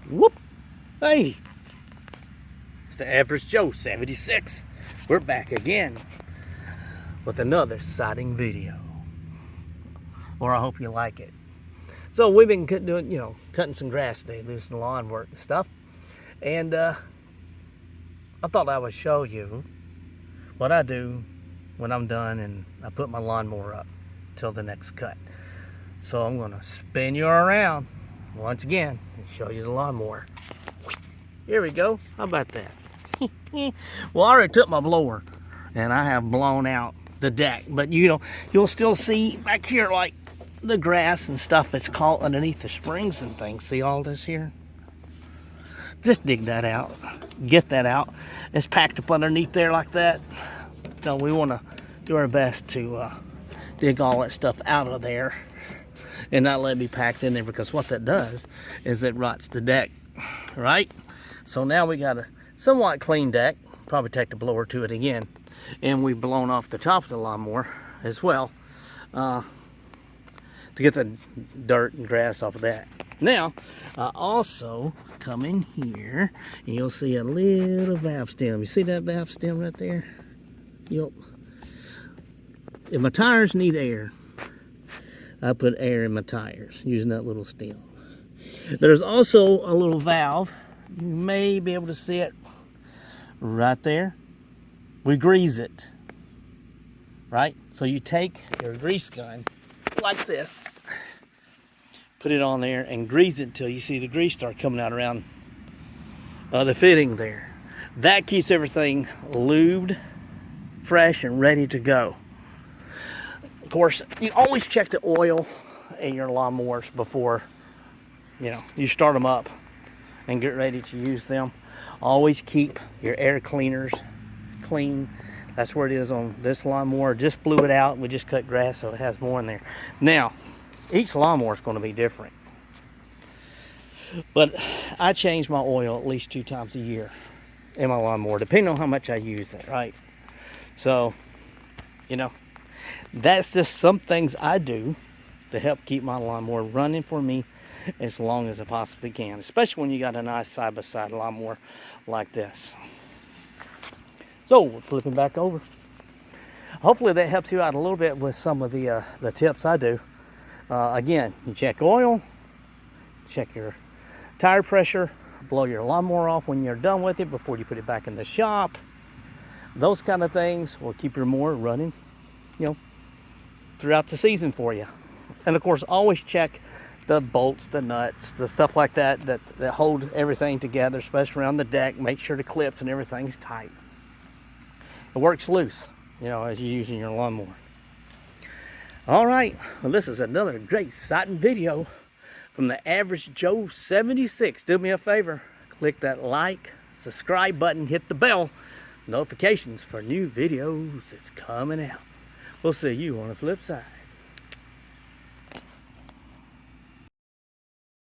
Whoop! Hey! It's the Average Joe 76. We're back again with another siding video. Or I hope you like it. So we've been doing, cutting some grass today, doing some lawn work and stuff. And I thought I would show you what I do when I'm done and I put my lawnmower up till the next cut. So I'm gonna spin you around once again and show you the lawnmower. Here we go. How about that? Well, I already took my blower and I have blown out the deck, but you'll still see back here like the grass and stuff that's caught underneath the springs and things. See all this here? Just dig that out. Get that out. It's packed up underneath there like that. No, we want to do our best to dig all that stuff out of there and not let it be packed in there, because what that does is it rots the deck, right? So now we got a somewhat clean deck. Probably take the blower to it again, and we've blown off the top of the lawnmower as well to get the dirt and grass off of that. Now I also come in here and you'll see a little valve stem. You see that valve stem right there? Yep. If my tires need air, I put air in my tires using that little stem. There's also a little valve. You may be able to see it right there. We grease it, right? So you take your grease gun like this, put it on there and grease it until you see the grease start coming out around the fitting there. That keeps everything lubed, fresh, and ready to go. Of course, you always check the oil in your lawnmowers before you start them up and get ready to use them. Always keep your air cleaners clean. That's where it is on this lawnmower. Just blew it out. We just cut grass, so it has more in there. Now, each lawnmower is going to be different, but I change my oil at least 2 times a year in my lawnmower, depending on how much I use it, right? So, that's just some things I do to help keep my lawnmower running for me as long as I possibly can, especially when you got a nice side-by-side lawnmower like this. So we're flipping back over. Hopefully that helps you out a little bit with some of the tips I do. Again, you check oil, check your tire pressure, blow your lawnmower off when you're done with it before you put it back in the shop. Those kind of things will keep your mower running, throughout the season for you. And of course, always check the bolts, the nuts, the stuff like that hold everything together, especially around the deck. Make sure the clips and everything's tight. It works loose, as you're using your lawnmower. All right, well, this is another great siding video from the Average Joe 76. Do me a favor, click that like, subscribe button, hit the bell, notifications for new videos that's coming out. We'll see you on the flip side.